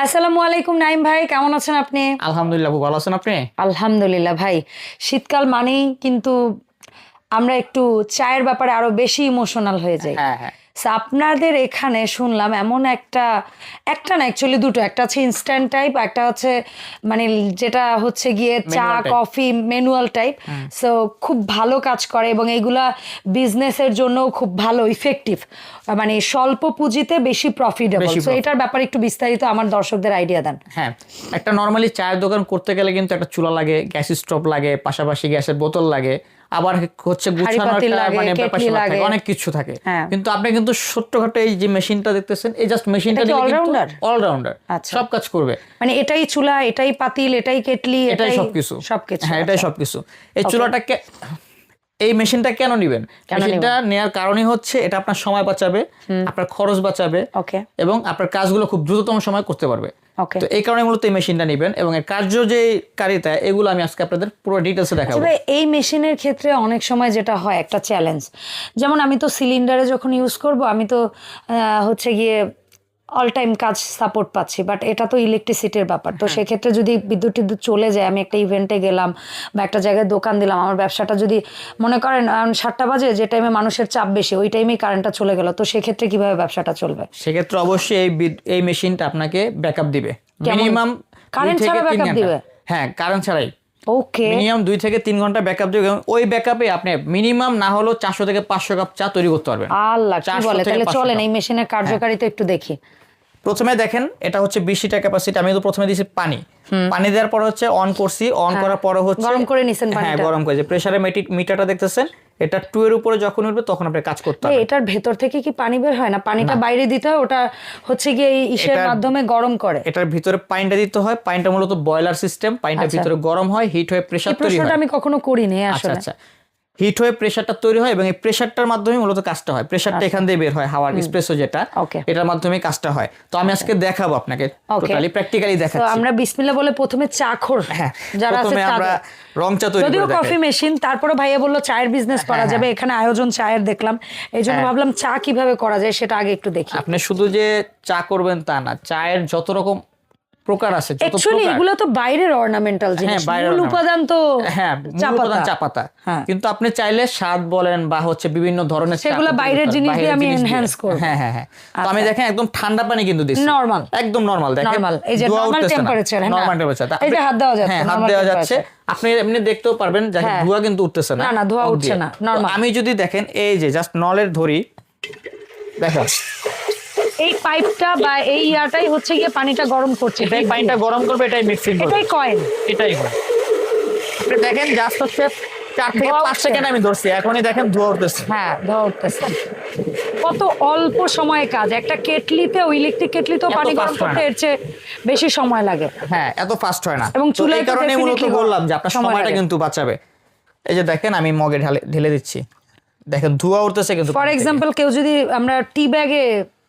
আসসালামু আলাইকুম নাইম ভাই, কেমন আছেন আপনি? আলহামদুলিল্লাহ, ভালো আছেন আপনি? আলহামদুলিল্লাহ ভাই। শীতকাল মানেই কিন্তু আমরা একটু চায়ের ব্যাপারে আরো বেশি ইমোশনাল হয়ে যাই। হ্যাঁ, হ্যাঁ। So, আপনাদের এখানে শুনলাম এমন একটা একটা না অ্যাকচুয়ালি দুটো, একটা হচ্ছে ইনস্ট্যান্ট টাইপ, একটা হচ্ছে মানে যেটা হচ্ছে গিয়ে চা Manual type। Coffee manual type. So খুব ভালো কাজ করে এবং এইগুলা বিজনেসের জন্য খুব ভালো ইফেক্টিভ, মানে স্বল্প পুঁজিতে বেশি প্রফিটেবল। বেশি সো এটার ব্যাপারে একটু বিস্তারিত আমার দর্শকদের আইডিয়া দেন। হ্যাঁ, একটা নরমালি চায়ের দোকান করতে গেলে কিন্তু একটা চুলা লাগে, গ্যাস স্টোভ লাগে, পাশাপাশি গ্যাসের বোতল লাগে, আবার হচ্ছে গুছানোর হাঁড়ি-পাতিল একটা লাগে, মানে ব্যাপার কেটলি স্যাপার লাগে। থাকে, অনেক কিছু থাকে। হ্যাঁ। কিন্তু আপনি কিন্তু ছোট্টখাটো এই যে মেশিনটা দেখতেছেন, এই জাস্ট মেশিনটা এটা কি দিলে কিন্তু all-rounder? অলরাউন্ডার, আচ্ছা। সব কাজ করবে। মানে এটাই চুলা, এটাই পাতিল, এটাই কেটলি, এটাই সবকিছু। সবকিছু। হ্যাঁ, এটাই আচ্ছা। সবকিছু। এই চুলাটাকে এই মেশিনটা কেন নিবেন? মেশিনটা নেওয়ার কারণই হচ্ছে এটা আপনার সময় বাঁচাবে, আপনার খরচ বাঁচাবে, ওকে। এবং আপনার কাজগুলো খুব দ্রুততম সময় করতে পারবে। ওকে। তো এই কারণে মূলত এই মেশিনটা নেবেন, এবং এর কার্য যে কারিতা এগুলো আমি আজকে আপনাদের পুরো ডিটেলসে দেখাবো। তবে এই মেশিনের ক্ষেত্রে অনেক সময় যেটা হয় একটা চ্যালেঞ্জ, যেমন আমি তো সিলিন্ডারে যখন ইউজ করব আমি তো হচ্ছে গিয়ে অল টাইম কাজ সাপোর্ট পাচ্ছি, বাট এটা তো ইলেকট্রিসিটির ব্যাপার। তো সেক্ষেত্রে যদি বিদ্যুৎ টিদ্যুৎ চলে যায়, আমি একটা ইভেন্টে গেলাম বা একটা জায়গায় দোকান দিলাম, আমার ব্যবসাটা যদি মনে করেন 7টা বাজে, যে টাইমে মানুষের চাপ বেশি, ওই টাইমেই কারেন্টটা চলে গেল, তো সেক্ষেত্রে কিভাবে ব্যবসাটা চলবে? সেক্ষেত্রে অবশ্যই এই মেশিনটা আপনাকে ব্যাকআপ দিবে মিনিমাম কারেন্ট ছাড়া ব্যাকআপ দিবে? হ্যাঁ, কারেন্ট ছাড়াই ওকে। মিনিমাম 2 থেকে 3 ঘন্টা ব্যাকআপ দিবে, এবং ওই ব্যাকআপে আপনি মিনিমাম না হলেও 400 থেকে 500 কাপ চা তৈরি করতে পারবেন। আল্লাহ, কি 400 বলে! থেকে তাহলে 500 চলেন কাপ। এই মেশিনের কার্যকারিতা একটু দেখি। প্রথমে দেখেন, এটা হচ্ছে 20 লিটার ক্যাপাসিটি। আমি তো প্রথমে দিয়েছি পানি দেওয়ার পর হচ্ছে অন করছি, অন করার পর হচ্ছে গরম করে নিছেন হ্যাঁ, পানিটা? গরম করে। যে প্রেসারের মিটারটা দেখতেছেন, এটা 2 এর উপরে যখন উঠবে তখন আপনি কাজ করতে হবে। এটার ভেতর থেকে কি পানি বের হয় না? পানিটা বাইরে দিতে হয়, ওটা হচ্ছে গিয়ে এই ইসের মাধ্যমে গরম করে? এটার ভিতরে পানিটা দিতে হয়। পানিটা মূলত বয়লার সিস্টেম, পানিটা ভিতরে গরম হয়, হিট হয়ে প্রেসার তৈরি প্রশ্নটা হয়। আমি কখনো করিনি আচ্ছা আসলে। আচ্ছা, হিট হয়ে প্রেসারটা তৈরি হয়, এবং এই প্রেসারটার মাধ্যমে মূলত কাজটা হয়। প্রেসারটা এখান দিয়ে বের হয়, হাওয়ার এক্সপ্রেসো যেটা, ওকে। এটার মাধ্যমে কাজটা হয়। তো আমি আজকে দেখাবো আপনাকে, টোটালি প্র্যাকটিক্যালি তো দেখাচ্ছি। আমরা বিসমিল্লাহ বলে প্রথমে চাখোর হ্যাঁ, যারা আছে প্রথমে আমরা রং চা তৈরি যদিও করে দেখাই। কফি মেশিন, তারপরে ভাইয়া বললো চায়ের বিজনেস করা যাবে, এখানে আয়োজন চায়ের দেখলাম, এই জন্য ভাবলাম চা কিভাবে করা যায় সেটা আগে একটু দেখি। আপনি শুধু যে চা করবেন তা না, চায়ের যত রকম প্রকার আছে, যত অ্যাকচুয়ালি প্রকার, এগুলো তো বাইরের অর্নামেন্টাল জিনিস, মূল উপাদান তো চা পাতা। কিন্তু আপনি চাইলে স্বাদ বলেন বা হচ্ছে বিভিন্ন ধরনের সেগুলো বাইরের জিনিস দিয়ে আমি এনহ্যান্স করব। হ্যাঁ হ্যাঁ হ্যাঁ। তো আমি দেখেন একদম ঠান্ডা পানি কিন্তু দিচ্ছি, নরমাল, একদম নরমাল। দেখেন নরমাল, এই যে নরমাল টেম্পারেচার, নরমাল টেম্পারেচার, এই যে হাত দেওয়া যাচ্ছে, হ্যাঁ, হাত দেওয়া যাচ্ছে। আপনি এমনি দেখতেও পারবেন যে ধোঁয়া কিন্তু উঠতেছে না। না, ধোঁয়া উঠছে না, নরমাল। আমি যদি দেখেন এই যে জাস্ট নলের ধরি, দেখেন এই পাইপটা বা এই ইয়াটাই হচ্ছে গিয়ে পানিটা গরম করছে, এটাই পানিটা গরম করবে, এটাই মিক্সিং করবে, এটাই কয়েল, এটাই হয়। আপনি দেখেন জাস্ট হচ্ছে 4 থেকে 5 সেকেন্ড আমি ধরছি, এখনই দেখেন ধোঁয়া উঠতেছে। হ্যাঁ, ধোঁয়া উঠতেছে। কত অল্প সময়ে কাজ! একটা কেটলিতে, ইলেকট্রিক কেটলিতেও পানি গরম করতে এর চেয়ে বেশি সময় লাগে। হ্যাঁ, এত ফাস্ট হয় না। এবং চুলায় এই কারণে মূলত বললাম যে আপনার সময়টা কিন্তু বাঁচাবে। এই যে দেখেন আমি মগে ঢেলে দিচ্ছি, দেখেন ধোঁয়া উঠতেছে কিন্তু। ফর এক্সাম্পল, কেউ যদি আমরা টি ব্যাগে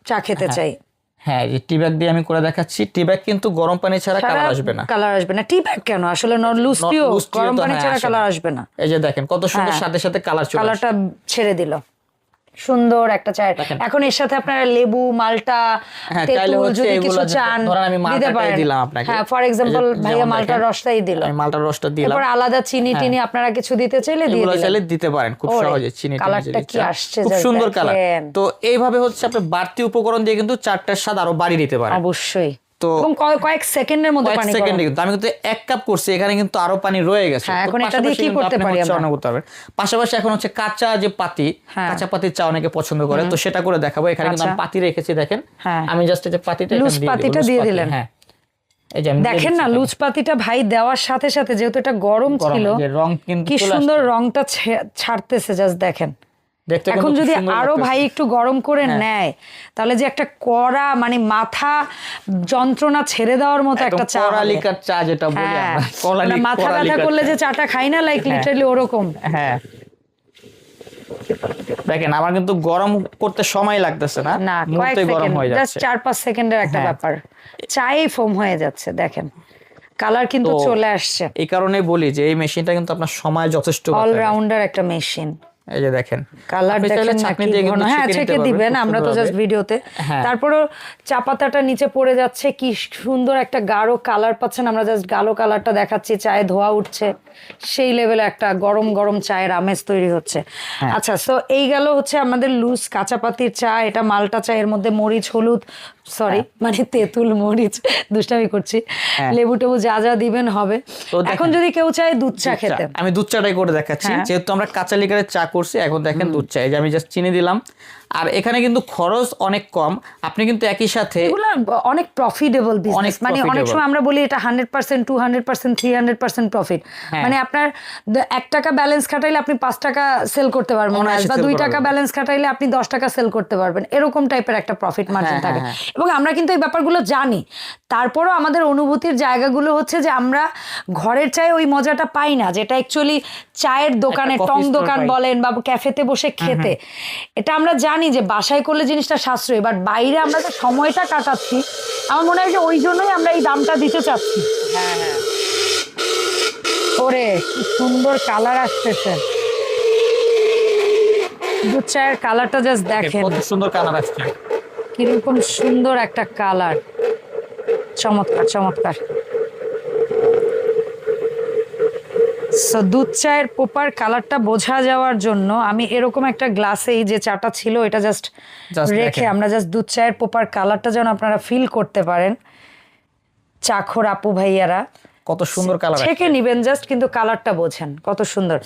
চা খেতে চাই, হ্যাঁ, এই টি ব্যাগ দিয়ে আমি করে দেখাচ্ছি। টি ব্যাগ কিন্তু গরম পানি ছাড়া কালার আসবে না। কালার আসবে না? টি ব্যাগ কেন? আসলে লুজ টিও গরম পানি ছাড়া কালার আসবে না। এই যে দেখেন কত সুন্দর, সাথে সাথে কালারটা ছেড়ে দিল, সুন্দর একটা চায়ের। এখন এর সাথে আপনারা লেবু, মালটা, তেঁতুল যদি কিছু চান দিতে পারেন। হ্যাঁ, ফর এক্সাম্পল ভাইয়া মালটার রসটাই দিল, আমি মালটার রসটা দিলাম। এরপর আলাদা চিনি টিনি আপনারা কিছু দিতে চাইলে দিয়ে দিলেন, দিতে পারেন খুব সহজে। চিনি কালারটা কি আসছে, খুব সুন্দর কালার। তো এইভাবে হচ্ছে আপনি বাড়তি উপকরণ দিয়ে কিন্তু চারটার স্বাদ আরো বাড়িয়ে দিতে পারেন। অবশ্যই। তো কয়েক সেকেন্ডের মধ্যে পানি গরম। কিন্তু আমি কিন্তু 1 কাপ করছি, এখানে কিন্তু আরো পানি রয়ে গেছে। এখন এটা দিয়ে কি করতে পারি আমরা? পাশাপাশি এখন হচ্ছে কাঁচা যে পাতি, কাঁচা পাতির চা অনেকে পছন্দ করে, তো সেটা করে দেখাবো। এখানে কিন্তু আমি পাতি রেখেছি, দেখেন আমি জাস্ট এই যে পাতিটা দিয়ে দিলেন। হ্যাঁ, এই যে দেখেন না, লুজ পাতিটা ভাই দেওয়ার সাথে সাথে, যেহেতু এটা গরম ছিল, রং কিন্তু কি সুন্দর রংটা ছাড়তেছে, জাস্ট দেখেন। এখন যদি আরো ভাই একটু গরম করে নেয়, তাহলে যে একটা কড়া, মানে মাথা যন্ত্রণা ছেড়ে দেওয়ার মতো একটা চা, কড়ালিকার চা যেটা বলি আমরা, মাথা ব্যথা করলে যে চাটা খাই না, লাইক লিটারালি ওরকম। হ্যাঁ, দেখেন আমার কিন্তু গরম করতে সময় লাগতেছে না, মুহূর্তে গরম হয়ে যাচ্ছে, জাস্ট 4-5 সেকেন্ডের একটা ব্যাপার, চাই ফোম হয়ে যাচ্ছে। দেখেন কালার কিন্তু চলে আসছে। এই কারণে বলি যে এই মেশিনটা কিন্তু আপনার সময় যথেষ্ট অলরাউন্ডার একটা মেশিন। এই যে দেখেন কালার আপনি চাইলে দেখেন ছাঁকনি নাকি দিয়ে কিন্তু ঘন? হ্যাঁ ছেঁকে নিতে ছেঁকে পারবেন দিবেন, খুব আমরা তো জাস্ট সুন্দরভাবে। ভিডিওতে। হ্যাঁ। তারপরও চা পাতাটা নিচে পড়ে যাচ্ছে, কি সুন্দর একটা গাঢ় কালার পাচ্ছেন। আমরা জাস্ট গাঢ় কালারটা দেখাচ্ছি, চায়ে ধোয়া উঠছে, সেই লেভেলে একটা গরম গরম চায়ের আমেজ তৈরি হচ্ছে। হ্যাঁ। আচ্ছা, তো এই গেল হচ্ছে আমাদের লুজ কাঁচা পাতির চা। এটা মালটা চা, এর মধ্যে মরিচ, হলুদ, সরি মানে তেঁতুল, মরিচ, দুষ্টামি করছি, হ্যাঁ। লেবু টেবু যা যা দিবেন হবে। তো দেখেন, এখন যদি কেউ চায় দুধ চা খেতে, আমি দুধ চাটাই করে দেখাচ্ছি। হ্যাঁ। যেহেতু আমরা কাঁচা লিকারের চা করছি, এখন দেখেন দুধ চা, এই যে আমি জাস্ট চিনি দিলাম। আর এখানে কিন্তু খরচ অনেক কম, আপনি কিন্তু একই সাথে এগুলো অনেক প্রফিটেবল বিজনেস। অনেক মানে অনেক profitable। সময় আমরা বলি এটা 100%, 200%, 300% প্রফিট। হ্যাঁ। মানে আপনার 1 টাকা ব্যালেন্স খাটাইলে আপনি 5 টাকা সেল করতে পারবেন, অনায়াসে বা sell 2 করা টাকা যাবে। ব্যালেন্স খাটাইলে আপনি 10 টাকা সেল করতে পারবেন, এরকম টাইপের একটা প্রফিট মার্জিন হ্যাঁ, থাকে। হ্যাঁ, এবং আমরা কিন্তু এই ব্যাপারগুলো জানি, তারপরও আমাদের অনুভূতির জায়গাগুলো হচ্ছে যে আমরা ঘরের চায়ে ওই মজাটা পাই না, যেটা অ্যাকচুয়ালি চায়ের দোকানে, coffee টং store দোকান পাই। বলেন বা ক্যাফেতে বসে খেতে। এটা আমরা জানি যে বাসায় করলে জিনিসটা সাশ্রয়ী, বাট বাইরে আমরা যে সময়টা কাটাচ্ছি, আমার মনে হয় যে ওই জন্যই আমরা এই দামটা দিতে চাচ্ছি। হ্যাঁ হ্যাঁ ওরে কি সুন্দর কালার আসতেছে, দুধ চায়ের কালারটা জাস্ট দেখেন, কত সুন্দর কালার আসছে। কিরকম সুন্দর একটা কালার, চমৎকার চমৎকার। সো দুধ চায়ের প্রপার কালারটা বোঝা যাওয়ার জন্য আমি এরকম একটা গ্লাসেই যে চাটা ছিল এটা জাস্ট Just রেখে, দেখেন। আমরা জাস্ট দুধ চায়ের প্রপার কালারটা যেন আপনারা ফিল করতে পারেন। চাখর আপু ভাইয়ারা কত সুন্দর কালার ছেঁকে নিবেন জাস্ট, কিন্তু কালারটা বোঝেন কত সুন্দর।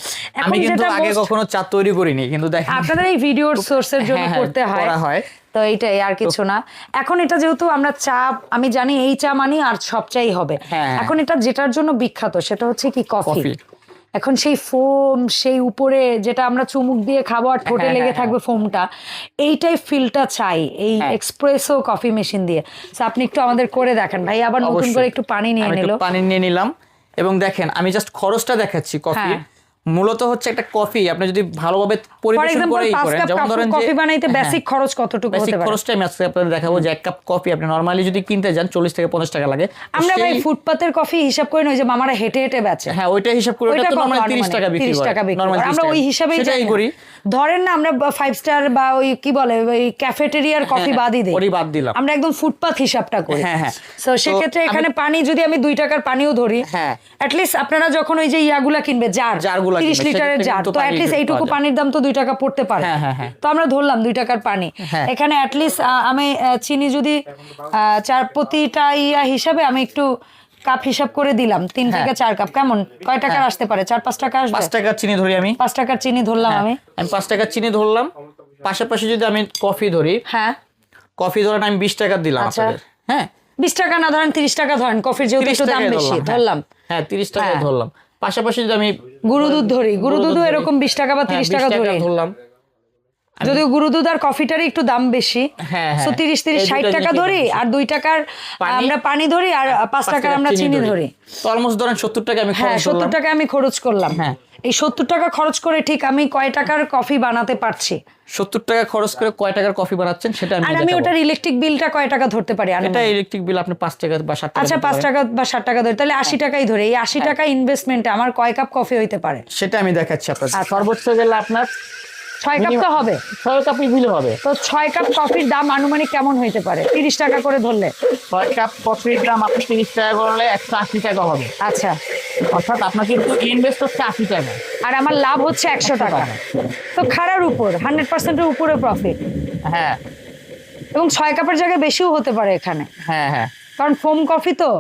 আমি কিন্তু আগে কখনো চা তৈরি করিনি, কিন্তু দেখেন আপনাদের এই ভিডিওর সোর্সের জন্য হ্যাঁ, করতে হয়, করা হয়। তো এইটাই আর কিছু না। এখন এটা যেহেতু আমরা চা, আমি জানি এই চা মানি আর সব চাই হবে। হ্যাঁ। এখন এটা যেটার জন্য বিখ্যাত সেটা হচ্ছে কি কফি। কফি। এখন সেই ফোম, সেই উপরে যেটা আমরা চুমুক দিয়ে খাবো আর ঠোঁটে হ্যাঁ, লেগে হ্যাঁ, থাকবে ফোমটা, এইটাই ফিলটা চাই এই হ্যাঁ। এক্সপ্রেসো কফি মেশিন দিয়ে। So আপনি একটু আমাদের করে দেখেন ভাই, আবার নতুন অবশ্যই। করে একটু পানি নিয়ে আমি একটু নিল। পানি নিয়ে নিলাম এবং দেখেন আমি জাস্ট খরচটা দেখাচ্ছি কফি। হ্যাঁ। মূলত হচ্ছে একটা কফি আপনি যদি ভালোভাবে ফর পরিবেশন এক্সাম্পল করে 5 করেন, কাপ যেমন ধরেন যে কফি বানাইতে হ্যাঁ, বেসিক খরচ কতটুকু বেসিক হতে পারে? খরচটা আমি আজকে আপনাদের দেখাবো যে 1 কাপ কফি আপনি নরমালি যদি কিনতে যান 40 থেকে 50 টাকা লাগে। তো আমরা ভাই সেই- ফুটপাতের কফি হিসাব করে নই যে মামারা হেঁটে হেঁটে বেচে, হ্যাঁ ওইটা হিসাব করে ওইটা ওটা তো কত নরমালি 30 আনুমানিক? টাকা বিক্রি 30 করে, টাকা বিক্রি নরমালি করে। 30 আমরা টাকা। ওই হিসাবেই সেটাই যাই না। করি। ধরেন না আমরা 5 স্টার বা ওই কি বলে ওই ক্যাফেটেরিয়ার কফি হ্যাঁ, বাদই দেই, ওরই বাদ দিলাম। আমরা একদম ফুটপাত হিসাবটা করি। হ্যাঁ, হ্যাঁ। সো সেক্ষেত্রে এখানে পানি যদি আমি 2 টাকার পানিও ধরি, হ্যাঁ। অ্যাটলিস্ট আপনারা যখন ওই যে ইয়াগুলা কিনবে জারগুলা 30 কিনবে, লিটারের সেক্ষেত্রে জার, কিন্তু তো পানি অ্যাটলিস্ট পাওয়া এইটুকু যায়। পানির দাম তো 2 টাকা পড়তে পারে। হ্যাঁ, হ্যাঁ, হ্যাঁ। তো আমরা ধরলাম 2 টাকার পানি। হ্যাঁ। এখানে অ্যাটলিস্ট আমি চিনি যদি চার প্রতিটা হিসাবে আমি একটু কাপ হিসাব করে দিলাম, 3 হ্যাঁ। থেকে 4 কাপ, কেমন কয় টাকার আসতে পারে? 4-5 টাকা আসবে। 5 টাকা চিনি ধরি আমি। 5 টাকার চিনি ধরলাম আমি। আমি 5 টাকা চিনি ধরলাম, পাশাপাশি যদি আমি কফি ধরি, হ্যাঁ, কফি ধরেন আমি 20 টাকা দিলাম আচ্ছা। আপনাদের। হ্যাঁ 20 টাকা না ধরেন 30 টাকা ধরেন, কফির যেহেতু 30 একটু দাম টাকায় বেশি ধরলাম, ধরলাম। হ্যাঁ 30 টাকা হ্যাঁ। ধরলাম। পাশাপাশি যদি আমি গুরু দুধ ধরি, গুরু দুধও ধরি, এরকম 20 টাকা বা 30 হ্যাঁ, টাকা 20 ধরি, ধরলাম। যদিও গুরু দুধ আর কফিটারই একটু দাম বেশি। হ্যাঁ, হ্যাঁ। সো 30 এই 60 দুইটা টাকা জিনিসই ধরি, দাম বেশি। আর 2 টাকার পানি, আমরা পানি ধরি, আর 5 টাকার আমরা চিনি ধরি। তো অলমোস্ট ধরেন 70 টাকা আমি হ্যাঁ, খরচ 70 করলাম। টাকা আমি খরচ করলাম। হ্যাঁ। এই 70 টাকা খরচ করে ঠিক আমি কয় টাকার কফি বানাতে পারছি, 70 টাকা খরচ করে কয় টাকার কফি বানাচ্ছেন সেটা আমি আর আমি দেখাবো। ওটার ইলেকট্রিক বিলটা কয় টাকা ধরতে পারি? এটা ইলেকট্রিক বিল আপনি 5 টাকা বা 7 টাকা আচ্ছা, দিতে 5 পারেন। টাকা বা 60 টাকা ধরে, তাহলে 80 টাকাই ধরে। এই 80 টাকা ইনভেস্টমেন্টে আমার কয় কাপ কফি হইতে পারে? সেটা আমি দেখাচ্ছি আপনাদের। আচ্ছা। সর্বোচ্চ গেলে আপনার 6 কাপ তো হবে। 6 কাপ ইজিলি হবে। তো 6 কাপ কফির দাম আনুমানিক কেমন হইতে পারে 30 টাকা করে ধরলে? 6 কাপ কফির দাম আপনি 30 টাকা করলে 180 টাকা হবে। আচ্ছা, অর্থাৎ আপনার কিন্তু ইনভেস্ট হচ্ছে 80 টাকা। আর আমার লাভ হচ্ছে 100 টাকা। তো খাড়ার উপর 100%-এর উপরে প্রফিট, হ্যাঁ এবং 6 কাপের জায়গায় বেশিও হতে পারে এখানে, হ্যাঁ হ্যাঁ কারণ ফোম কফি তো।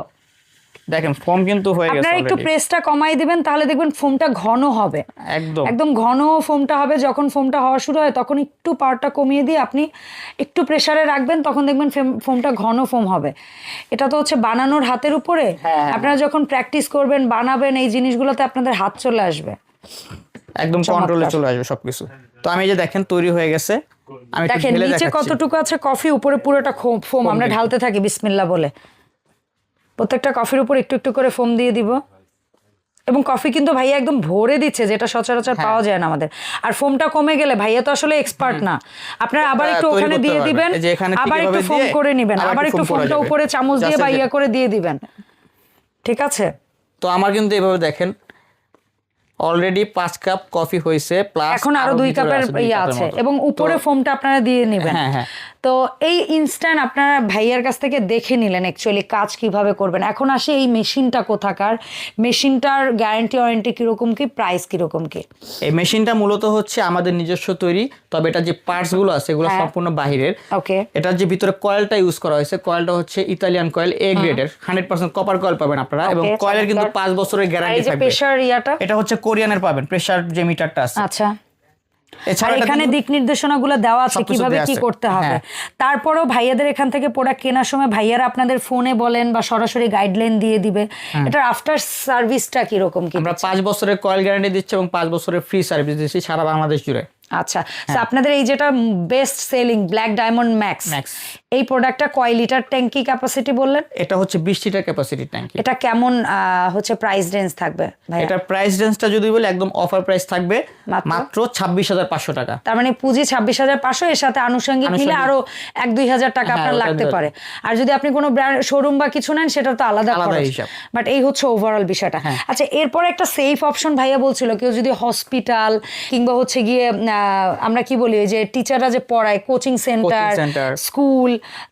দেখেন ফর্ম কিন্তু হয়ে গেছে আপনারা একটু already। প্রেসটা কমাই দিবেন, তাহলে দেখবেন ফোমটা ঘন হবে, একদম একদম ঘন ফোমটা হবে। যখন ফোমটা হওয়া শুরু হয় তখন একটু পাওয়ারটা কমিয়ে দিয়ে আপনি একটু প্রেসারে রাখবেন, তখন দেখবেন ফোমটা ঘন ফোম হবে। এটা তো হচ্ছে বানানোর হাতের উপরে। হ্যাঁ। আপনারা যখন প্র্যাকটিস করবেন, বানাবেন, এই জিনিসগুলোতে আপনাদের হাত চলে আসবে। একদম চমৎকার। কন্ট্রোলে চলে আসবে সবকিছু। তো আমি এই যে দেখেন তৈরি হয়ে গেছে, আমি একটু দেখেন ঢেলে নিচে দেখাচ্ছি। কতটুকু আছে কফি, উপরে পুরোটা ফোম। আমরা ঢালতে থাকি বিসমিল্লাহ বলে, প্রত্যেকটা কফির উপর একটু একটু করে ফোম দিয়ে দিব। এবং কফি কিন্তু ভাইয়া একদম ভরে দিচ্ছে, যেটা সচরাচর পাওয়া যায় না আমাদের। আর ফোমটা কমে গেলে ভাইয়া তো আসলে এক্সপার্ট না, আপনারা আবার একটু তৈরি ওখানে করতে দিয়ে পারবেন। দিবেন, এই যে এখানে আবার ঠিক একটু এভাবে ফোম দিয়ে করে নেবেন, আবার আবার একটু একটু foam করা ফোমটা যাবে। উপরে চামচ দিয়ে Just বা এই যে- ইয়া করে দিয়ে দিবেন। ঠিক আছে। তো আমার কিন্তু এভাবে দেখেন অলরেডি 5 কাপ কফি হয়েছে, প্লাস এখন আরো 2 কাপের ইয়ে আছে এবং উপরে ফোমটা আপনারা দিয়ে নেবেন। হ্যাঁ। তো এই ইনস্ট্যান্ট আপনারা ভাইয়ার কাছ থেকে দেখে নিলেন অ্যাকচুয়ালি কাজ কিভাবে করবেন। এখন আসে এই মেশিনটা কোথাকার, মেশিনটার গ্যারান্টি ওয়ারেন্টি কিরকম কি, প্রাইস কিরকম কি? এই মেশিনটা মূলত হচ্ছে আমাদের নিজস্ব তৈরি, তবে এটা যে পার্টস গুলো আছে এগুলো সম্পূর্ণ বাহিরের। ওকে। এটার যে ভিতরে কয়েলটা ইউজ করা হয়েছে, কয়েলটা হচ্ছে ইতালিয়ান কয়েল এ গ্রেডের, 100% কপার কয়েল পাবেন আপনারা, এবং কয়েলের কিন্তু 5 বছরের গ্যারান্টি থাকবে। প্রেসার ইয়াটা এটা হচ্ছে কোরিয়ানের পাবেন, প্রেসার যে মিটারটা আছে। আচ্ছা। এছাড়া এখানে দিক নির্দেশনাগুলো দেওয়া আছে কিভাবে কি করতে হবে। তারপরেও ভাইয়াদের এখান থেকে প্রোডাক্ট কেনার সময় ভাইয়ারা আপনাদের ফোনে বলেন বা সরাসরি গাইডলাইন দিয়ে দিবে, এটার আফটার সার্ভিসটা কিরকম কি? আমরা 5 বছরের কয়েল গ্যারান্টি দিচ্ছি এবং 5 বছরের ফ্রি সার্ভিস দিচ্ছি সারা বাংলাদেশ জুড়ে। আচ্ছা, আপনাদের এই যেটা best selling black diamond max, এই প্রোডাক্টটা কয় লিটার ট্যাঙ্কি ক্যাপাসিটি বললেন? এটা হচ্ছে 20 লিটার ক্যাপাসিটি ট্যাঙ্কি। এটা কেমন হচ্ছে প্রাইস রেঞ্জ থাকবে ভাইয়া? এটা প্রাইস রেঞ্জটা যদি বলি একদম অফার প্রাইস থাকবে মাত্র 26,500 টাকা। তার মানে পুঁজি 26,500, এর সাথে আনুষঙ্গিক নিলে আরো 1-2 হাজার টাকা আপনার লাগতে পারে। আর যদি আপনি কোনো ব্র্যান্ড শোরুম বা কিছু নেন সেটা তো আলাদা হিসাব, বাট এই হচ্ছে ওভারঅল বিষয়টা। আচ্ছা, এরপর একটা সেফ অপশন ভাইয়া বলছিল, কেউ যদি হসপিটাল কিংবা হচ্ছে গিয়ে আমরা কি বলি যে টিচাররা যে পড়ায় কোচিং সেন্টার, স্কুল,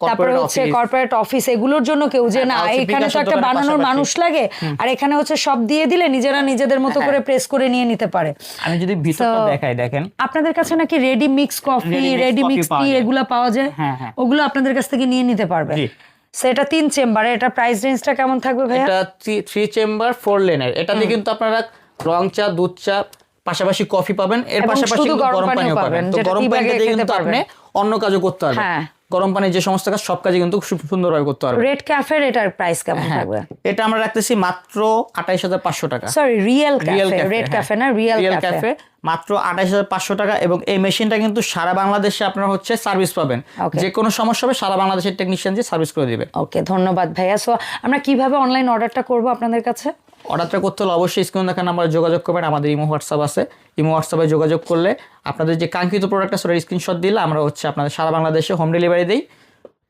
তারপরে হচ্ছে কর্পোরেট অফিস, এগুলোর জন্য কেউ যে না এখানে তো একটা বানানোর মানুষ লাগে আর এখানে হচ্ছে সব দিয়ে দিলে নিজেরা নিজেদের মতো করে প্রেস করে নিয়ে নিতে পারে। আমি যদি ভিতরটা দেখাই, দেখেন আপনাদের কাছে নাকি ready mix coffee, ready mix tea এগুলা পাওয়া যায়, ওগুলো আপনাদের কাছ থেকে নিয়ে নিতে পারবে। সেটা 3 চেম্বারে, এটা প্রাইস রেঞ্জটা কেমন থাকবে ভাইয়া? এটা 3 চেম্বার 4 লেনের। এটাতে কিন্তু আপনারা রং চা, দুধ চা, পাশাপাশি কফি পাবেন, এর পাশাপাশি গরম পানিও পাবেন। তো গরম পানিতে কিন্তু আপনি অন্য কাজও করতে পারবেন। গরম পানির যে সমস্ত কাজ সব কাজে কিন্তু খুব সুন্দরভাবে করতে পারবেন। রেড ক্যাফের এটার প্রাইস কেমন থাকবে? এটা আমরা রাখতেছি মাত্র 28,500 টাকা। Sorry, real cafe, red cafe না, রিয়েল ক্যাফে মাত্র 28,500 টাকা। এবং এই মেশিনটা কিন্তু সারা বাংলাদেশে আপনারা হচ্ছে সার্ভিস পাবেন, যে কোনো সমস্যা হবে সারা বাংলাদেশের টেকনিশিয়ান যে সার্ভিস করে দিবে। ওকে, ধন্যবাদ ভাইয়া। সো আমরা কিভাবে অনলাইন অর্ডারটা করব আপনাদের কাছে? অর্ডারটা করতে হলে অবশ্যই স্ক্রিনে দেখা নাম্বারে যোগাযোগ করবেন। আমাদের ইমো হোয়াটসঅ্যাপ আছে, ইমো হোয়াটসঅ্যাপে যোগাযোগ করলে আপনাদের যে কাঙ্ক্ষিত প্রোডাক্ট আছে ওটার স্ক্রিনশট দিলে আমরা হচ্ছে আপনাদের সারা বাংলাদেশে হোম ডেলিভারি দিই।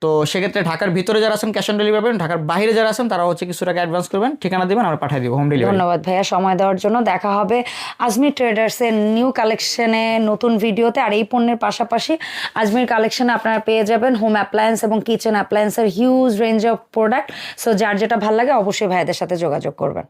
তো সেক্ষেত্রে ঢাকার ভিতরে যারা আছেন ক্যাশ অন ডেলিভারি পাবেন, ঢাকার বাইরে যারা আছেন তারা হচ্ছে কিছু টাকা অ্যাডভান্স করবেন, ঠিকানা দিবেন, আমরা পাঠিয়ে দিব হোম ডেলিভারি। ধন্যবাদ ভাইয়া সময় দেওয়ার জন্য। দেখা হবে আজমির ট্রেডার্সের নিউ কালেকশনে নতুন ভিডিওতে। আর এই পণ্যের পাশাপাশি আজমির কালেকশনে আপনারা পেয়ে যাবেন হোম অ্যাপ্লায়েন্স এবং কিচেন অ্যাপ্লায়েন্সের huge range of product. So যার যেটা ভালো লাগে অবশ্যই ভাইয়াদের সাথে যোগাযোগ করবেন।